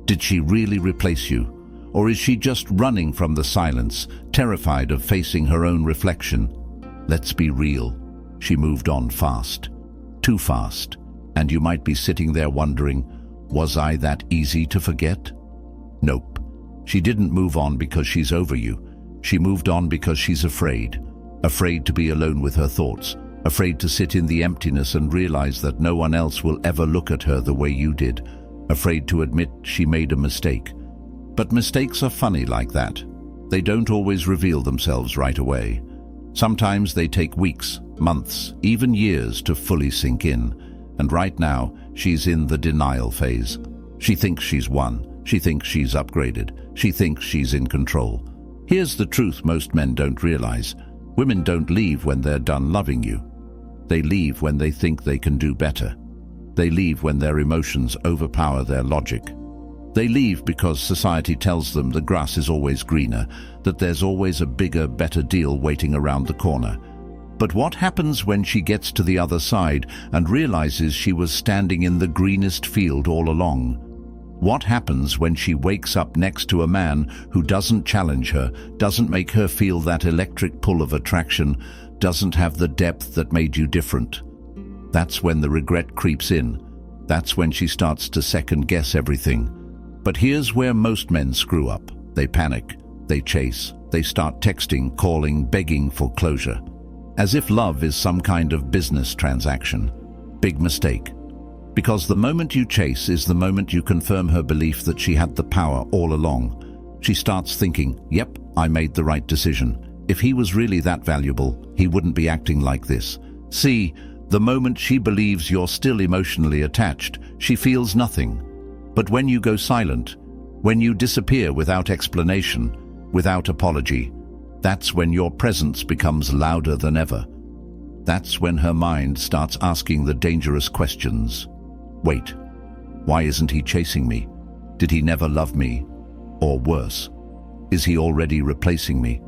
Did she really replace you? Or is she just running from the silence, terrified of facing her own reflection? Let's be real. She moved on fast. Too fast. And you might be sitting there wondering, was I that easy to forget? Nope. She didn't move on because she's over you. She moved on because she's afraid. Afraid to be alone with her thoughts. Afraid to sit in the emptiness and realize that no one else will ever look at her the way you did. Afraid to admit she made a mistake. But mistakes are funny like that. They don't always reveal themselves right away. Sometimes they take weeks, months, even years to fully sink in. And right now, she's in the denial phase. She thinks she's won. She thinks she's upgraded. She thinks she's in control. Here's the truth most men don't realize. Women don't leave when they're done loving you. They leave when they think they can do better. They leave when their emotions overpower their logic. They leave because society tells them the grass is always greener, that there's always a bigger, better deal waiting around the corner. But what happens when she gets to the other side and realizes she was standing in the greenest field all along? What happens when she wakes up next to a man who doesn't challenge her, doesn't make her feel that electric pull of attraction, doesn't have the depth that made you different? That's when the regret creeps in. That's when she starts to second-guess everything. But here's where most men screw up. They panic. They chase. They start texting, calling, begging for closure. As if love is some kind of business transaction. Big mistake. Because the moment you chase is the moment you confirm her belief that she had the power all along. She starts thinking, yep, I made the right decision. If he was really that valuable, he wouldn't be acting like this. See, the moment she believes you're still emotionally attached, she feels nothing. But when you go silent, when you disappear without explanation, without apology, that's when your presence becomes louder than ever. That's when her mind starts asking the dangerous questions. Wait, why isn't he chasing me? Did he never love me? Or worse, is he already replacing me?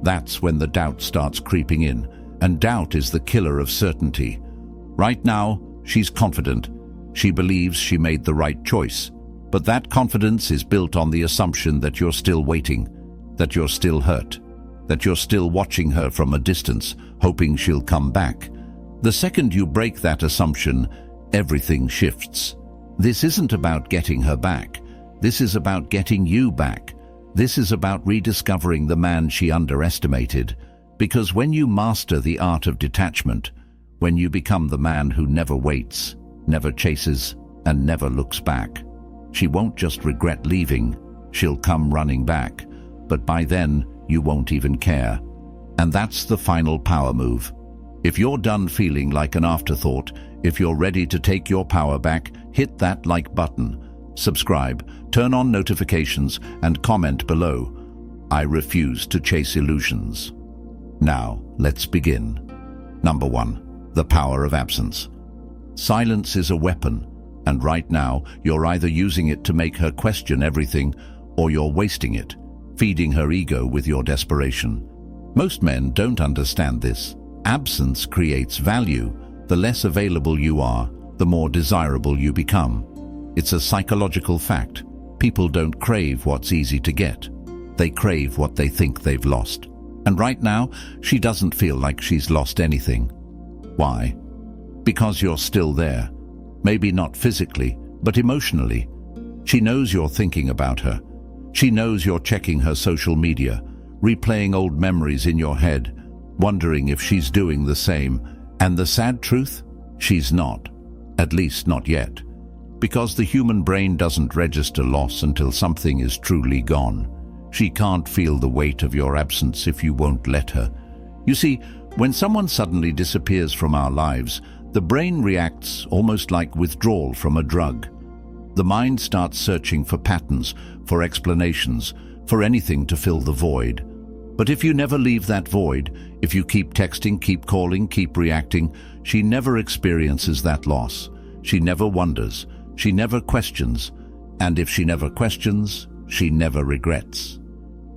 That's when the doubt starts creeping in, and doubt is the killer of certainty. Right now, she's confident. She believes she made the right choice. But that confidence is built on the assumption that you're still waiting, that you're still hurt, that you're still watching her from a distance, hoping she'll come back. The second you break that assumption, everything shifts. This isn't about getting her back. This is about getting you back. This is about rediscovering the man she underestimated. Because when you master the art of detachment, when you become the man who never waits, never chases, and never looks back, she won't just regret leaving, she'll come running back. But by then, you won't even care. And that's the final power move. If you're done feeling like an afterthought, if you're ready to take your power back, hit that like button, subscribe, turn on notifications, and comment below. I refuse to chase illusions. Now, let's begin. Number 1, the power of absence. Silence is a weapon, and right now, you're either using it to make her question everything, or you're wasting it, feeding her ego with your desperation. Most men don't understand this. Absence creates value. The less available you are, the more desirable you become. It's a psychological fact. People don't crave what's easy to get. They crave what they think they've lost. And right now, she doesn't feel like she's lost anything. Why? Because you're still there. Maybe not physically, but emotionally. She knows you're thinking about her. She knows you're checking her social media, replaying old memories in your head, wondering if she's doing the same. And the sad truth? She's not. At least not yet. Because the human brain doesn't register loss until something is truly gone. She can't feel the weight of your absence if you won't let her. You see, when someone suddenly disappears from our lives, the brain reacts almost like withdrawal from a drug. The mind starts searching for patterns, for explanations, for anything to fill the void. But if you never leave that void, if you keep texting, keep calling, keep reacting, she never experiences that loss. She never wonders. She never questions. And if she never questions, she never regrets.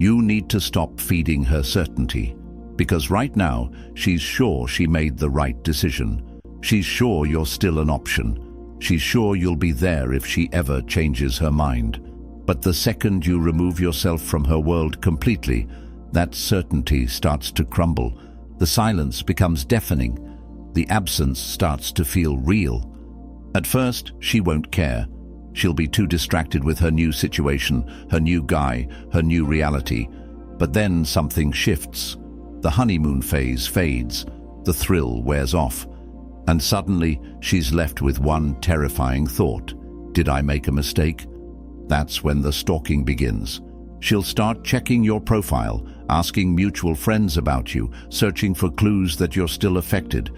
You need to stop feeding her certainty. Because right now, she's sure she made the right decision. She's sure you're still an option. She's sure you'll be there if she ever changes her mind. But the second you remove yourself from her world completely, that certainty starts to crumble. The silence becomes deafening. The absence starts to feel real. At first, she won't care. She'll be too distracted with her new situation, her new guy, her new reality. But then something shifts. The honeymoon phase fades. The thrill wears off. And suddenly, she's left with one terrifying thought. Did I make a mistake? That's when the stalking begins. She'll start checking your profile, asking mutual friends about you, searching for clues that you're still affected.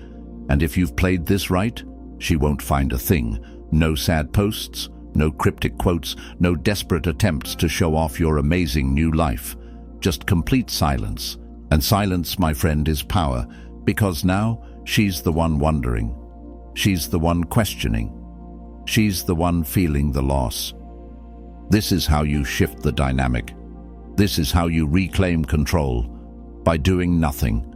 And if you've played this right, she won't find a thing. No sad posts, no cryptic quotes, no desperate attempts to show off your amazing new life. Just complete silence. And silence, my friend, is power, because now she's the one wondering. She's the one questioning. She's the one feeling the loss. This is how you shift the dynamic. This is how you reclaim control. By doing nothing.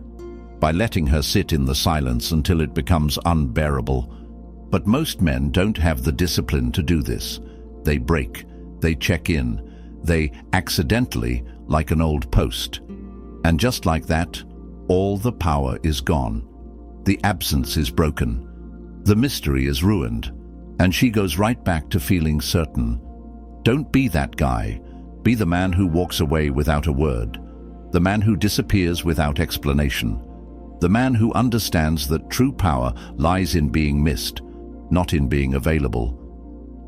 By letting her sit in the silence until it becomes unbearable. But most men don't have the discipline to do this. They break. They check in. They accidentally, like an old post. And just like that, all the power is gone. The absence is broken. The mystery is ruined. And she goes right back to feeling certain. Don't be that guy. Be the man who walks away without a word. The man who disappears without explanation. The man who understands that true power lies in being missed, not in being available.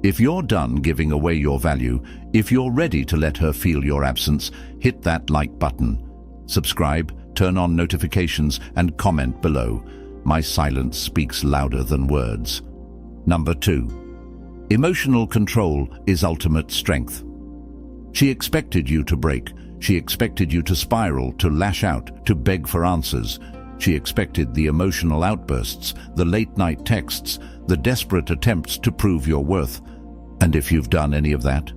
If you're done giving away your value, if you're ready to let her feel your absence, hit that like button. Subscribe, turn on notifications, and comment below. My silence speaks louder than words. Number 2. Emotional control is ultimate strength. She expected you to break. She expected you to spiral, to lash out, to beg for answers. She expected the emotional outbursts, the late-night texts, the desperate attempts to prove your worth. And if you've done any of that,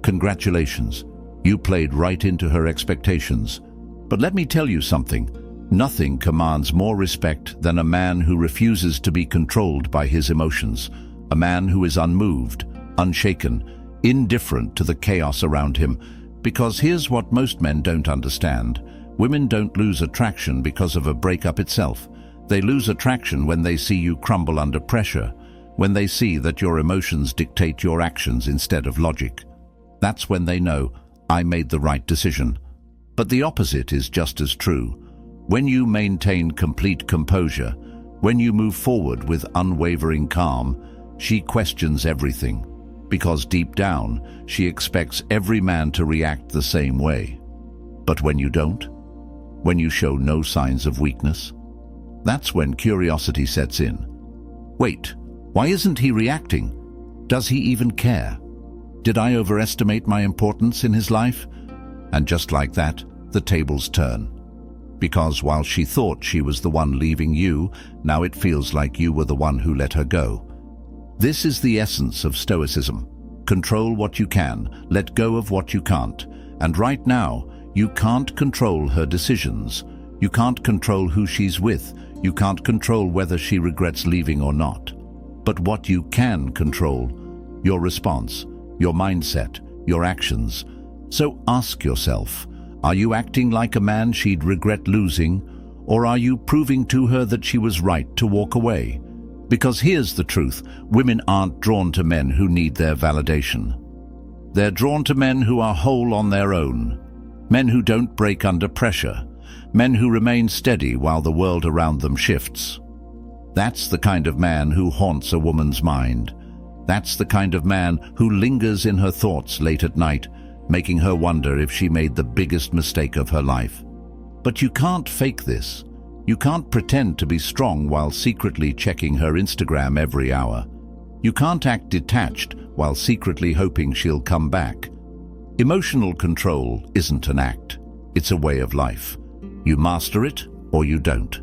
congratulations. You played right into her expectations. But let me tell you something. Nothing commands more respect than a man who refuses to be controlled by his emotions. A man who is unmoved, unshaken, indifferent to the chaos around him. Because here's what most men don't understand. Women don't lose attraction because of a breakup itself. They lose attraction when they see you crumble under pressure, when they see that your emotions dictate your actions instead of logic. That's when they know, I made the right decision. But the opposite is just as true. When you maintain complete composure, when you move forward with unwavering calm, she questions everything, because deep down, she expects every man to react the same way. But when you don't, when you show no signs of weakness, that's when curiosity sets in. Wait, why isn't he reacting? Does he even care? Did I overestimate my importance in his life? And just like that, the tables turn. Because while she thought she was the one leaving you, now it feels like you were the one who let her go. This is the essence of Stoicism. Control what you can, let go of what you can't. And right now, you can't control her decisions. You can't control who she's with. You can't control whether she regrets leaving or not. But what you can control, your response, your mindset, your actions. So ask yourself, are you acting like a man she'd regret losing, or are you proving to her that she was right to walk away? Because here's the truth, women aren't drawn to men who need their validation. They're drawn to men who are whole on their own, men who don't break under pressure, men who remain steady while the world around them shifts. That's the kind of man who haunts a woman's mind. That's the kind of man who lingers in her thoughts late at night, making her wonder if she made the biggest mistake of her life. But you can't fake this. You can't pretend to be strong while secretly checking her Instagram every hour. You can't act detached while secretly hoping she'll come back. Emotional control isn't an act. It's a way of life. You master it or you don't.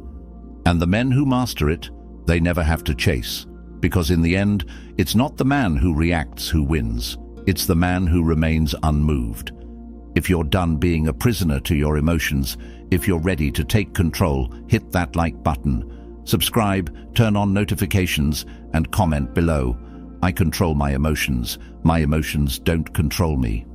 And the men who master it, they never have to chase. Because in the end, it's not the man who reacts who wins. It's the man who remains unmoved. If you're done being a prisoner to your emotions, if you're ready to take control, hit that like button. Subscribe, turn on notifications, and comment below. I control my emotions. My emotions don't control me.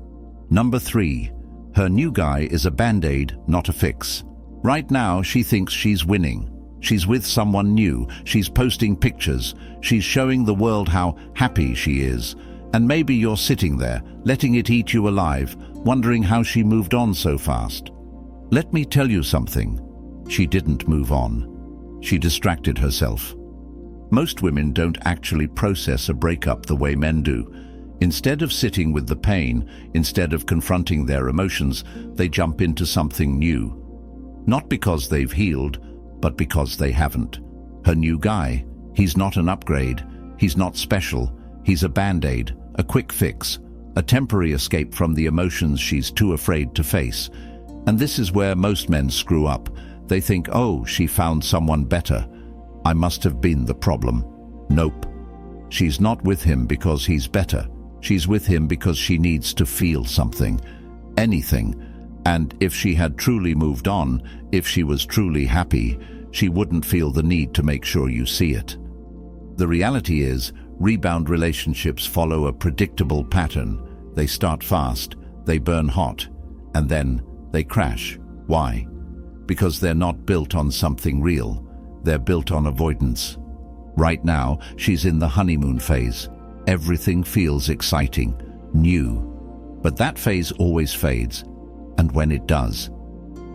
Number 3. Her new guy is a band-aid, not a fix. Right now, she thinks she's winning. She's with someone new. She's posting pictures. She's showing the world how happy she is. And maybe you're sitting there, letting it eat you alive, wondering how she moved on so fast. Let me tell you something. She didn't move on. She distracted herself. Most women don't actually process a breakup the way men do. Instead of sitting with the pain, instead of confronting their emotions, they jump into something new. Not because they've healed, but because they haven't. Her new guy, he's not an upgrade, he's not special, he's a band-aid, a quick fix, a temporary escape from the emotions she's too afraid to face. And this is where most men screw up. They think, oh, she found someone better. I must have been the problem. Nope. She's not with him because he's better. She's with him because she needs to feel something, anything. And if she had truly moved on, if she was truly happy, she wouldn't feel the need to make sure you see it. The reality is, rebound relationships follow a predictable pattern. They start fast, they burn hot, and then they crash. Why? Because they're not built on something real. They're built on avoidance. Right now, she's in the honeymoon phase. Everything feels exciting, new. But that phase always fades. And when it does,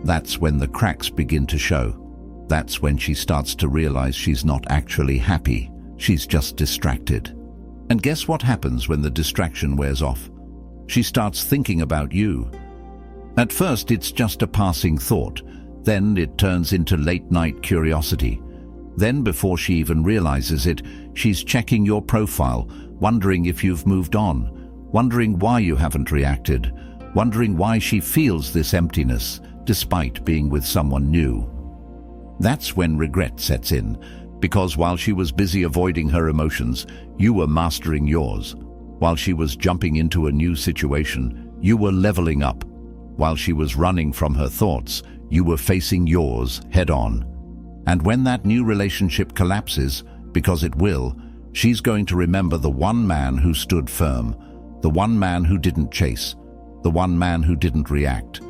that's when the cracks begin to show. That's when she starts to realize she's not actually happy. She's just distracted. And guess what happens when the distraction wears off? She starts thinking about you. At first, it's just a passing thought. Then it turns into late-night curiosity. Then, before she even realizes it, she's checking your profile, wondering if you've moved on, wondering why you haven't reacted, wondering why she feels this emptiness, despite being with someone new. That's when regret sets in, because while she was busy avoiding her emotions, you were mastering yours. While she was jumping into a new situation, you were leveling up. While she was running from her thoughts, you were facing yours head-on. And when that new relationship collapses, because it will, she's going to remember the one man who stood firm, the one man who didn't chase, the one man who didn't react.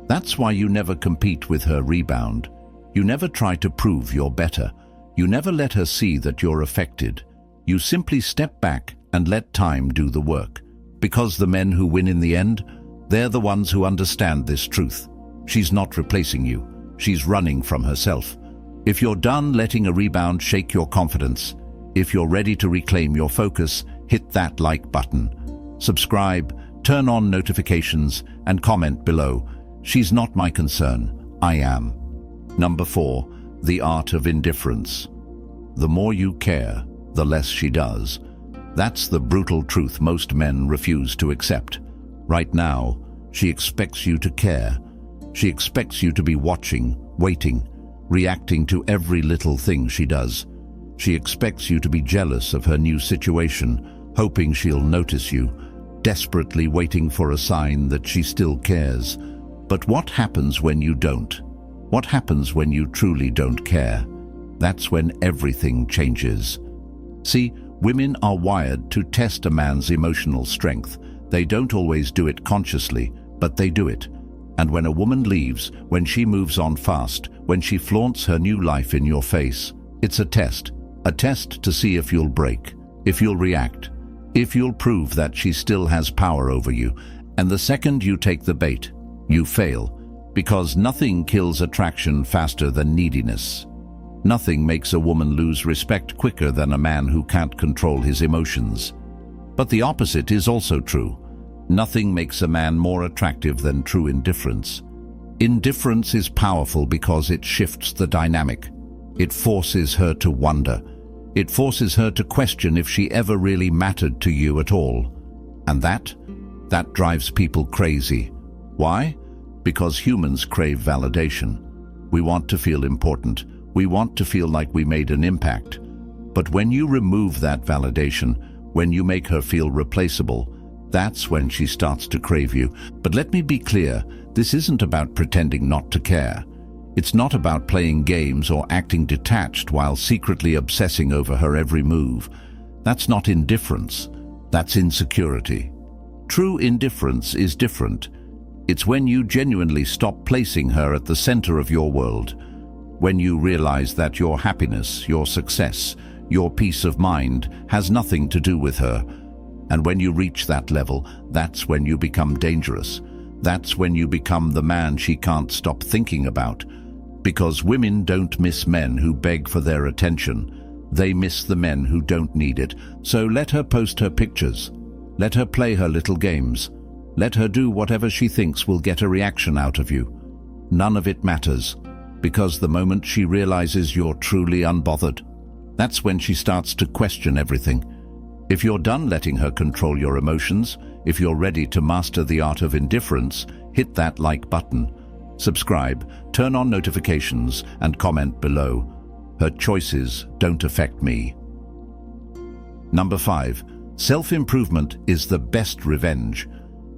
That's why you never compete with her rebound. You never try to prove you're better. You never let her see that you're affected. You simply step back and let time do the work. Because the men who win in the end, they're the ones who understand this truth. She's not replacing you. She's running from herself. If you're done letting a rebound shake your confidence, if you're ready to reclaim your focus, hit that like button. Subscribe, turn on notifications, and comment below. She's not my concern. I am. Number 4, the art of indifference. The more you care, the less she does. That's the brutal truth most men refuse to accept. Right now, she expects you to care. She expects you to be watching, waiting, reacting to every little thing she does. She expects you to be jealous of her new situation, hoping she'll notice you, desperately waiting for a sign that she still cares. But what happens when you don't? What happens when you truly don't care? That's when everything changes. See, women are wired to test a man's emotional strength. They don't always do it consciously, but they do it. And when a woman leaves, when she moves on fast, when she flaunts her new life in your face, it's a test to see if you'll break, if you'll react, if you'll prove that she still has power over you. And the second you take the bait, you fail, because nothing kills attraction faster than neediness. Nothing makes a woman lose respect quicker than a man who can't control his emotions. But the opposite is also true. Nothing makes a man more attractive than true indifference. Indifference is powerful because it shifts the dynamic. It forces her to wonder. It forces her to question if she ever really mattered to you at all. And that drives people crazy. Why? Because humans crave validation. We want to feel important. We want to feel like we made an impact. But when you remove that validation, when you make her feel replaceable, that's when she starts to crave you. But let me be clear, this isn't about pretending not to care. It's not about playing games or acting detached while secretly obsessing over her every move. That's not indifference. That's insecurity. True indifference is different. It's when you genuinely stop placing her at the center of your world, when you realize that your happiness, your success, your peace of mind has nothing to do with her. And when you reach that level, that's when you become dangerous. That's when you become the man she can't stop thinking about. Because women don't miss men who beg for their attention. They miss the men who don't need it. So let her post her pictures. Let her play her little games. Let her do whatever she thinks will get a reaction out of you. None of it matters, because the moment she realizes you're truly unbothered, that's when she starts to question everything. If you're done letting her control your emotions, if you're ready to master the art of indifference, hit that like button. Subscribe, turn on notifications, and comment below. Her choices don't affect me. Number 5. Self-improvement is the best revenge.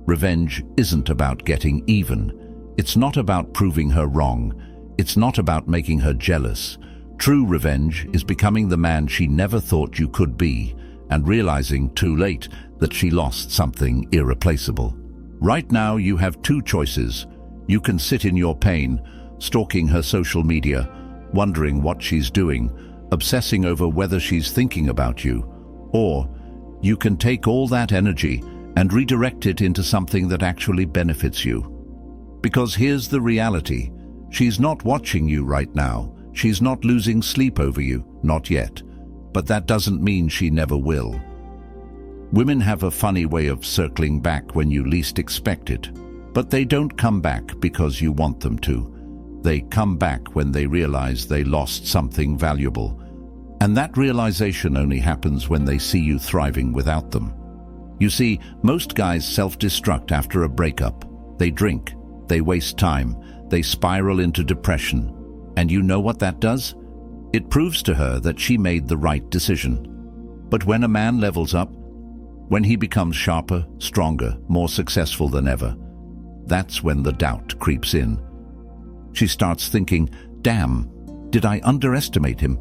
Revenge isn't about getting even. It's not about proving her wrong. It's not about making her jealous. True revenge is becoming the man she never thought you could be, and realizing too late that she lost something irreplaceable. Right now you have two choices. You can sit in your pain, stalking her social media, wondering what she's doing, obsessing over whether she's thinking about you, or you can take all that energy and redirect it into something that actually benefits you. Because here's the reality. She's not watching you right now. She's not losing sleep over you, not yet. But that doesn't mean she never will. Women have a funny way of circling back when you least expect it. But they don't come back because you want them to. They come back when they realize they lost something valuable. And that realization only happens when they see you thriving without them. You see, most guys self-destruct after a breakup. They drink, they waste time, they spiral into depression. And you know what that does? It proves to her that she made the right decision. But when a man levels up, when he becomes sharper, stronger, more successful than ever, that's when the doubt creeps in. She starts thinking, damn, did I underestimate him?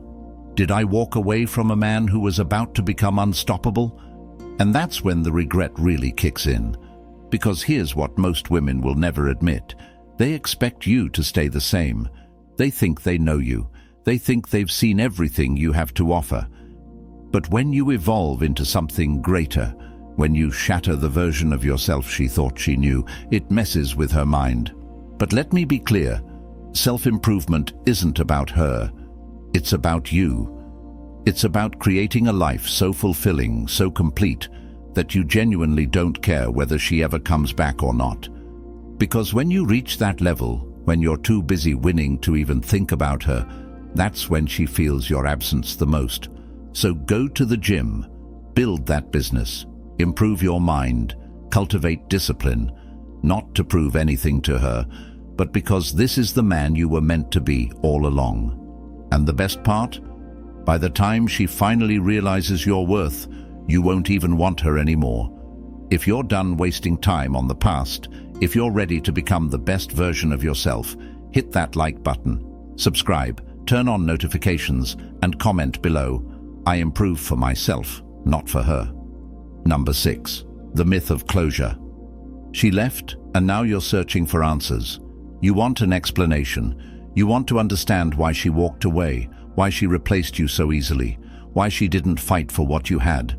Did I walk away from a man who was about to become unstoppable? And that's when the regret really kicks in. Because here's what most women will never admit. They expect you to stay the same. They think they know you. They think they've seen everything you have to offer. But when you evolve into something greater, when you shatter the version of yourself she thought she knew, it messes with her mind. But let me be clear. Self-improvement isn't about her. It's about you. It's about creating a life so fulfilling, so complete, that you genuinely don't care whether she ever comes back or not. Because when you reach that level, when you're too busy winning to even think about her, that's when she feels your absence the most. So go to the gym, build that business, improve your mind, cultivate discipline, not to prove anything to her, but because this is the man you were meant to be all along. And the best part? By the time she finally realizes your worth, you won't even want her anymore. If you're done wasting time on the past, if you're ready to become the best version of yourself, hit that like button, subscribe, turn on notifications, and comment below. I improve for myself, not for her. Number 6. The myth of closure. She left, and now you're searching for answers. You want an explanation. You want to understand why she walked away, why she replaced you so easily, why she didn't fight for what you had.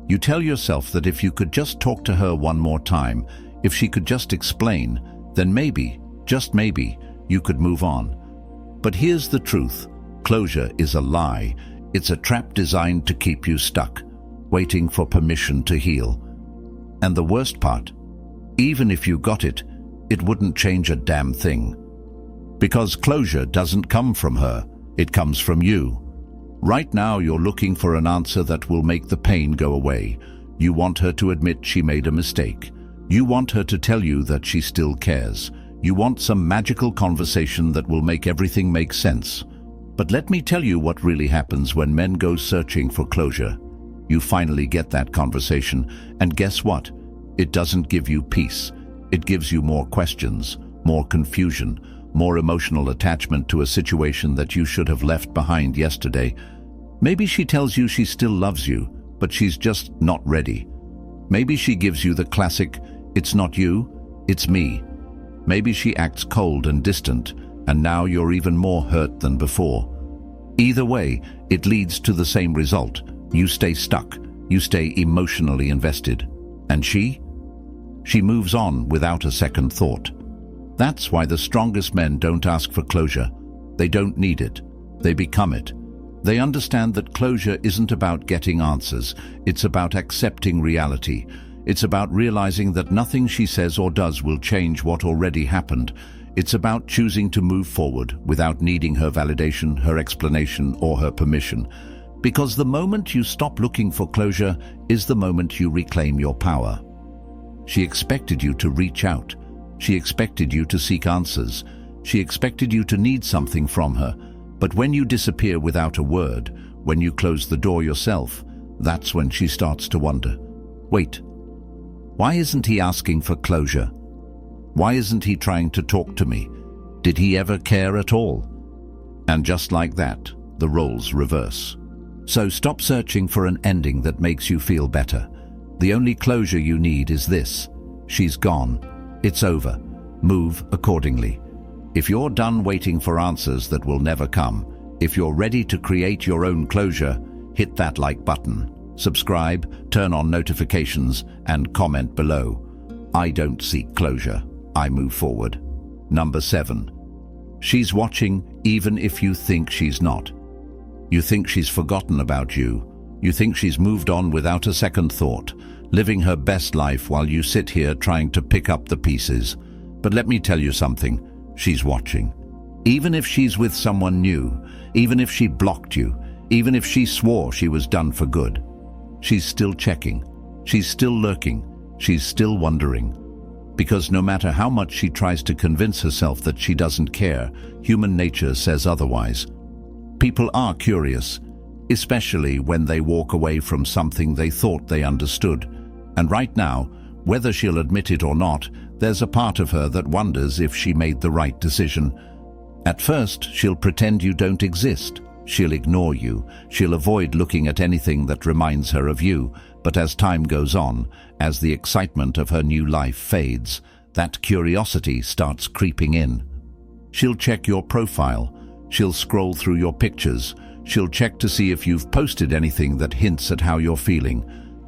You tell yourself that if you could just talk to her one more time, if she could just explain, then maybe, just maybe, you could move on. But here's the truth. Closure is a lie. It's a trap designed to keep you stuck, waiting for permission to heal. And the worst part, even if you got it, it wouldn't change a damn thing. Because closure doesn't come from her, it comes from you. Right now you're looking for an answer that will make the pain go away. You want her to admit she made a mistake. You want her to tell you that she still cares. You want some magical conversation that will make everything make sense. But let me tell you what really happens when men go searching for closure. You finally get that conversation, and guess what? It doesn't give you peace. It gives you more questions, more confusion, more emotional attachment to a situation that you should have left behind yesterday. Maybe she tells you she still loves you, but she's just not ready. Maybe she gives you the classic, "It's not you, it's me." Maybe she acts cold and distant, and now you're even more hurt than before. Either way, it leads to the same result. You stay stuck. You stay emotionally invested. And she? She moves on without a second thought. That's why the strongest men don't ask for closure. They don't need it. They become it. They understand that closure isn't about getting answers. It's about accepting reality. It's about realizing that nothing she says or does will change what already happened. It's about choosing to move forward without needing her validation, her explanation, or her permission. Because the moment you stop looking for closure is the moment you reclaim your power. She expected you to reach out. She expected you to seek answers. She expected you to need something from her. But when you disappear without a word, when you close the door yourself, that's when she starts to wonder. Wait, why isn't he asking for closure? Why isn't he trying to talk to me? Did he ever care at all? And just like that, the roles reverse. So stop searching for an ending that makes you feel better. The only closure you need is this. She's gone. It's over. Move accordingly. If you're done waiting for answers that will never come, if you're ready to create your own closure, hit that like button, subscribe, turn on notifications, and comment below. I don't seek closure. I move forward. Number 7. She's watching even if you think she's not. You think she's forgotten about you. You think she's moved on without a second thought, living her best life while you sit here trying to pick up the pieces. But let me tell you something, she's watching. Even if she's with someone new, even if she blocked you, even if she swore she was done for good, she's still checking. She's still lurking. She's still wondering. Because no matter how much she tries to convince herself that she doesn't care, human nature says otherwise. People are curious, especially when they walk away from something they thought they understood. And right now, whether she'll admit it or not, there's a part of her that wonders if she made the right decision. At first, she'll pretend you don't exist. She'll ignore you. She'll avoid looking at anything that reminds her of you. But as time goes on, as the excitement of her new life fades, that curiosity starts creeping in. She'll check your profile. She'll scroll through your pictures. She'll check to see if you've posted anything that hints at how you're feeling.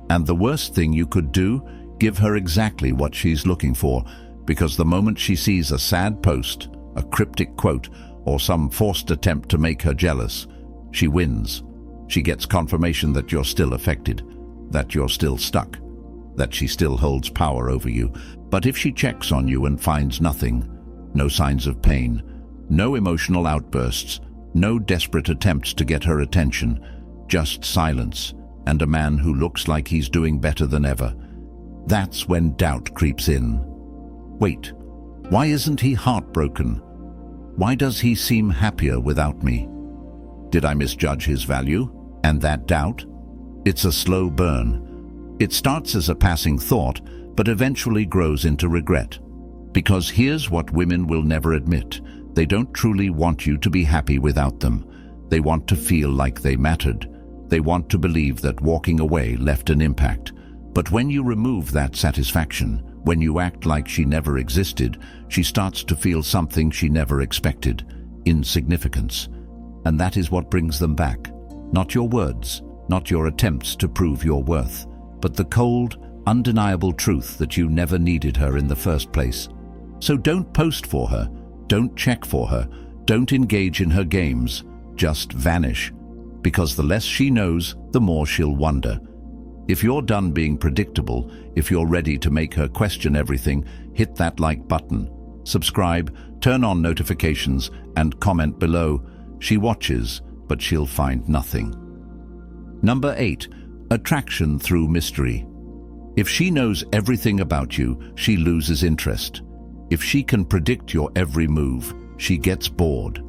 And the worst thing you could do, give her exactly what she's looking for, because the moment she sees a sad post, a cryptic quote, or some forced attempt to make her jealous, she wins. She gets confirmation that you're still affected, that you're still stuck, that she still holds power over you. But if she checks on you and finds nothing, no signs of pain, no emotional outbursts, no desperate attempts to get her attention, just silence and a man who looks like he's doing better than ever, that's when doubt creeps in. Wait, why isn't he heartbroken? Why does he seem happier without me? Did I misjudge his value? And that doubt? It's a slow burn. It starts as a passing thought, but eventually grows into regret. Because here's what women will never admit. They don't truly want you to be happy without them. They want to feel like they mattered. They want to believe that walking away left an impact. But when you remove that satisfaction, when you act like she never existed, she starts to feel something she never expected, insignificance. And that is what brings them back. Not your words, not your attempts to prove your worth, but the cold, undeniable truth that you never needed her in the first place. So don't post for her, don't check for her, don't engage in her games, just vanish. Because the less she knows, the more she'll wonder. If you're done being predictable, if you're ready to make her question everything, hit that like button, subscribe, turn on notifications, and comment below. She watches, but she'll find nothing. Number 8, attraction through mystery. If she knows everything about you, she loses interest. If she can predict your every move, she gets bored.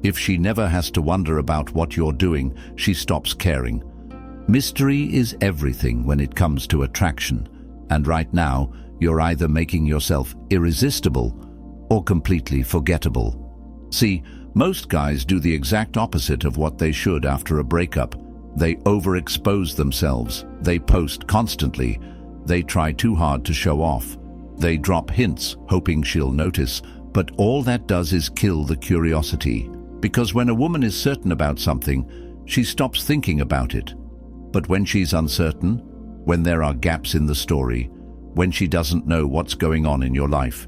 If she never has to wonder about what you're doing, she stops caring. Mystery is everything when it comes to attraction, and right now, you're either making yourself irresistible or completely forgettable. See, most guys do the exact opposite of what they should after a breakup. They overexpose themselves. They post constantly. They try too hard to show off. They drop hints, hoping she'll notice, but all that does is kill the curiosity. Because when a woman is certain about something, she stops thinking about it. But when she's uncertain, when there are gaps in the story, when she doesn't know what's going on in your life,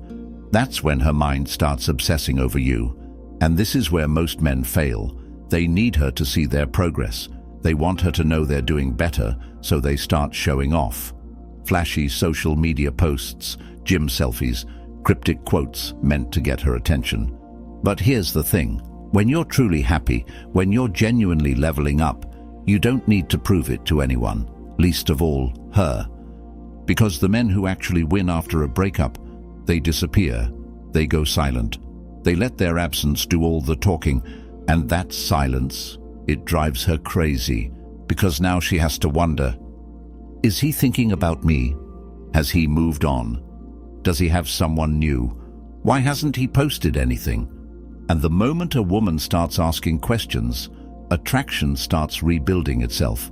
that's when her mind starts obsessing over you. And this is where most men fail. They need her to see their progress. They want her to know they're doing better, so they start showing off. Flashy social media posts, gym selfies, cryptic quotes meant to get her attention. But here's the thing. When you're truly happy, when you're genuinely leveling up, you don't need to prove it to anyone, least of all her. Because the men who actually win after a breakup, they disappear, they go silent. They let their absence do all the talking, and that silence, it drives her crazy, because now she has to wonder, is he thinking about me? Has he moved on? Does he have someone new? Why hasn't he posted anything? And the moment a woman starts asking questions, attraction starts rebuilding itself.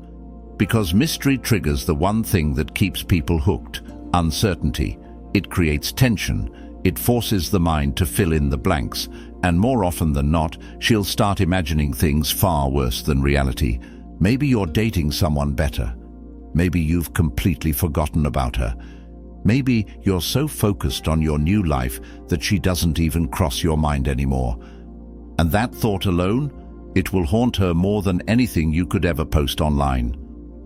Because mystery triggers the one thing that keeps people hooked, uncertainty. It creates tension. It forces the mind to fill in the blanks. And more often than not, she'll start imagining things far worse than reality. Maybe you're dating someone better. Maybe you've completely forgotten about her. Maybe you're so focused on your new life that she doesn't even cross your mind anymore. And that thought alone, it will haunt her more than anything you could ever post online.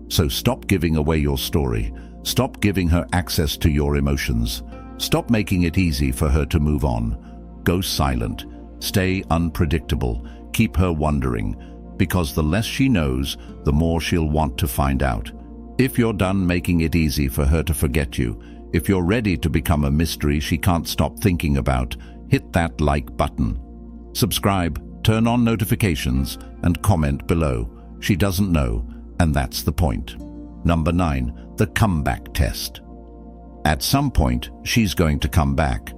So stop giving away your story. Stop giving her access to your emotions. Stop making it easy for her to move on. Go silent. Stay unpredictable. Keep her wondering. Because the less she knows, the more she'll want to find out. If you're done making it easy for her to forget you, if you're ready to become a mystery she can't stop thinking about, hit that like button. Subscribe, turn on notifications, and comment below. She doesn't know, and that's the point. Number 9, the comeback test. At some point, she's going to come back.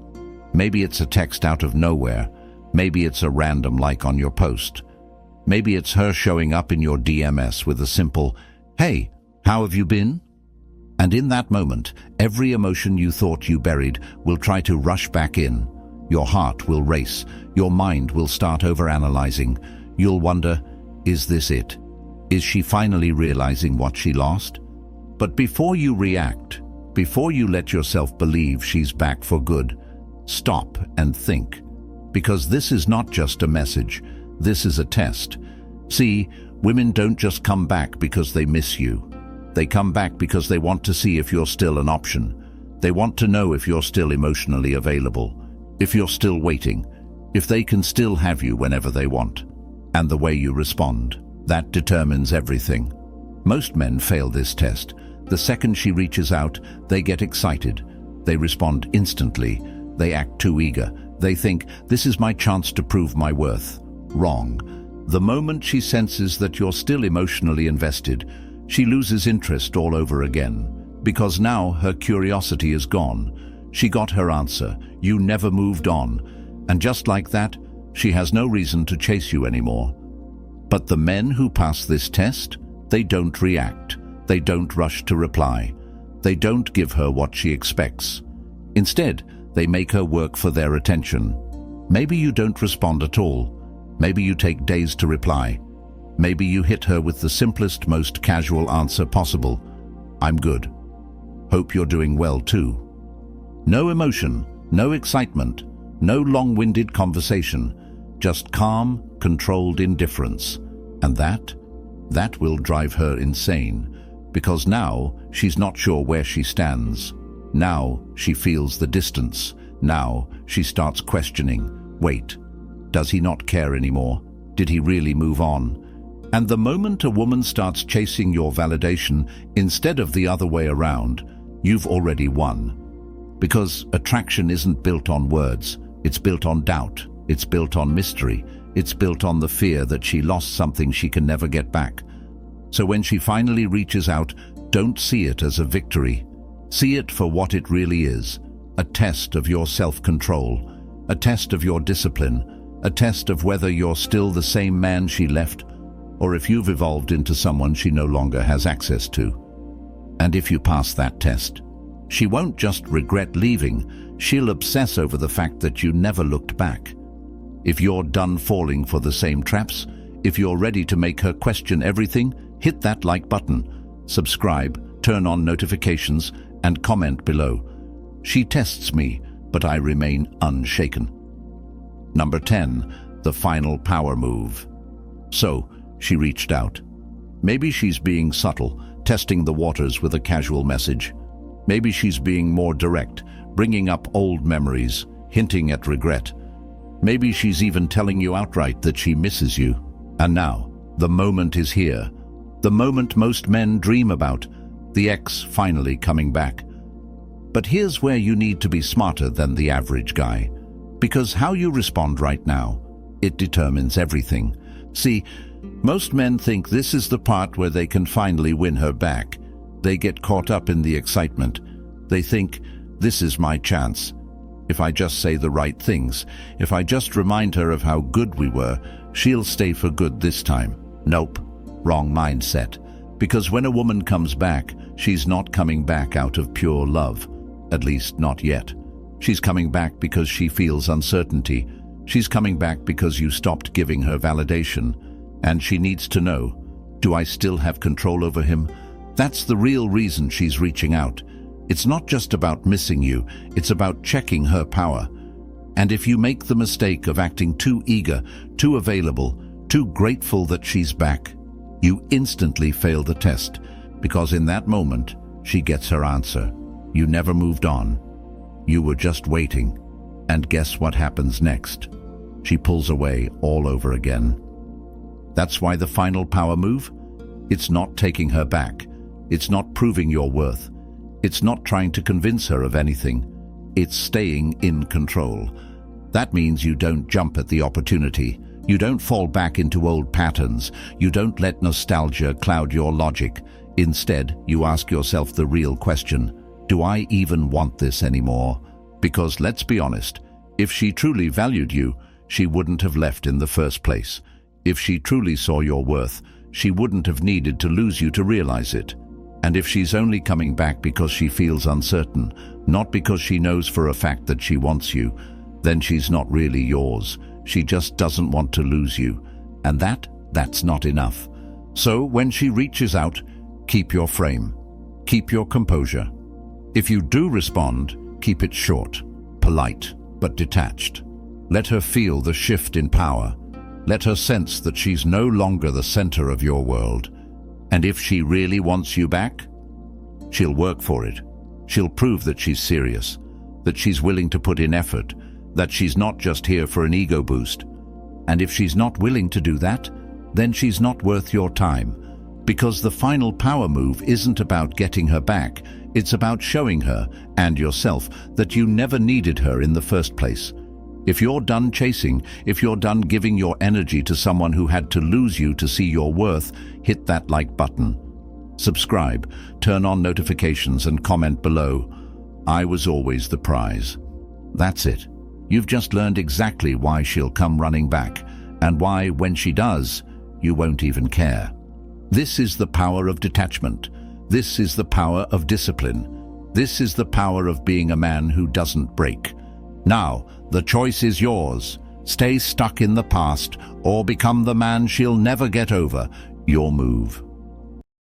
Maybe it's a text out of nowhere. Maybe it's a random like on your post. Maybe it's her showing up in your DMs with a simple, "Hey, how have you been?" And in that moment, every emotion you thought you buried will try to rush back in. Your heart will race. Your mind will start overanalyzing. You'll wonder, is this it? Is she finally realizing what she lost? But before you react, before you let yourself believe she's back for good, stop and think. Because this is not just a message. This is a test. See, women don't just come back because they miss you. They come back because they want to see if you're still an option. They want to know if you're still emotionally available, if you're still waiting, if they can still have you whenever they want. And the way you respond, that determines everything. Most men fail this test. The second she reaches out, they get excited. They respond instantly. They act too eager. They think, this is my chance to prove my worth. Wrong. The moment she senses that you're still emotionally invested, she loses interest all over again. Because now her curiosity is gone. She got her answer. You never moved on. And just like that, she has no reason to chase you anymore. But the men who pass this test, they don't react. They don't rush to reply. They don't give her what she expects. Instead, they make her work for their attention. Maybe you don't respond at all. Maybe you take days to reply. Maybe you hit her with the simplest, most casual answer possible. I'm good. Hope you're doing well too. No emotion, no excitement, no long-winded conversation, just calm, controlled indifference. And that will drive her insane. Because now she's not sure where she stands. Now she feels the distance. Now she starts questioning. Wait, does he not care anymore? Did he really move on? And the moment a woman starts chasing your validation instead of the other way around, you've already won. Because attraction isn't built on words. It's built on doubt. It's built on mystery. It's built on the fear that she lost something she can never get back. So when she finally reaches out, don't see it as a victory. See it for what it really is. A test of your self-control. A test of your discipline. A test of whether you're still the same man she left, or if you've evolved into someone she no longer has access to. And if you pass that test, she won't just regret leaving, she'll obsess over the fact that you never looked back. If you're done falling for the same traps, if you're ready to make her question everything, hit that like button, subscribe, turn on notifications, and comment below. She tests me, but I remain unshaken. Number 10, the final power move. So, she reached out. Maybe she's being subtle, testing the waters with a casual message. Maybe she's being more direct, bringing up old memories, hinting at regret. Maybe she's even telling you outright that she misses you. And now, the moment is here. The moment most men dream about, the ex finally coming back. But here's where you need to be smarter than the average guy. Because how you respond right now, it determines everything. See, most men think this is the part where they can finally win her back. They get caught up in the excitement. They think, this is my chance. If I just say the right things, if I just remind her of how good we were, she'll stay for good this time. Nope, wrong mindset. Because when a woman comes back, she's not coming back out of pure love. At least not yet. She's coming back because she feels uncertainty. She's coming back because you stopped giving her validation. And she needs to know, do I still have control over him? That's the real reason she's reaching out. It's not just about missing you, it's about checking her power. And if you make the mistake of acting too eager, too available, too grateful that she's back, you instantly fail the test, because in that moment, she gets her answer. You never moved on. You were just waiting. And guess what happens next? She pulls away all over again. That's why the final power move? It's not taking her back. It's not proving your worth. It's not trying to convince her of anything. It's staying in control. That means you don't jump at the opportunity. You don't fall back into old patterns. You don't let nostalgia cloud your logic. Instead, you ask yourself the real question, do I even want this anymore? Because let's be honest, if she truly valued you, she wouldn't have left in the first place. If she truly saw your worth, she wouldn't have needed to lose you to realize it. And if she's only coming back because she feels uncertain, not because she knows for a fact that she wants you, then she's not really yours. She just doesn't want to lose you. And that's not enough. So when she reaches out, keep your frame. Keep your composure. If you do respond, keep it short, polite, but detached. Let her feel the shift in power. Let her sense that she's no longer the center of your world. And if she really wants you back, she'll work for it. She'll prove that she's serious, that she's willing to put in effort, that she's not just here for an ego boost. And if she's not willing to do that, then she's not worth your time. Because the final power move isn't about getting her back, it's about showing her, and yourself, that you never needed her in the first place. If you're done chasing, if you're done giving your energy to someone who had to lose you to see your worth, hit that like button. Subscribe, turn on notifications, and comment below. I was always the prize. That's it. You've just learned exactly why she'll come running back, and why, when she does, you won't even care. This is the power of detachment. This is the power of discipline. This is the power of being a man who doesn't break. Now, the choice is yours. Stay stuck in the past or become the man she'll never get over. Your move.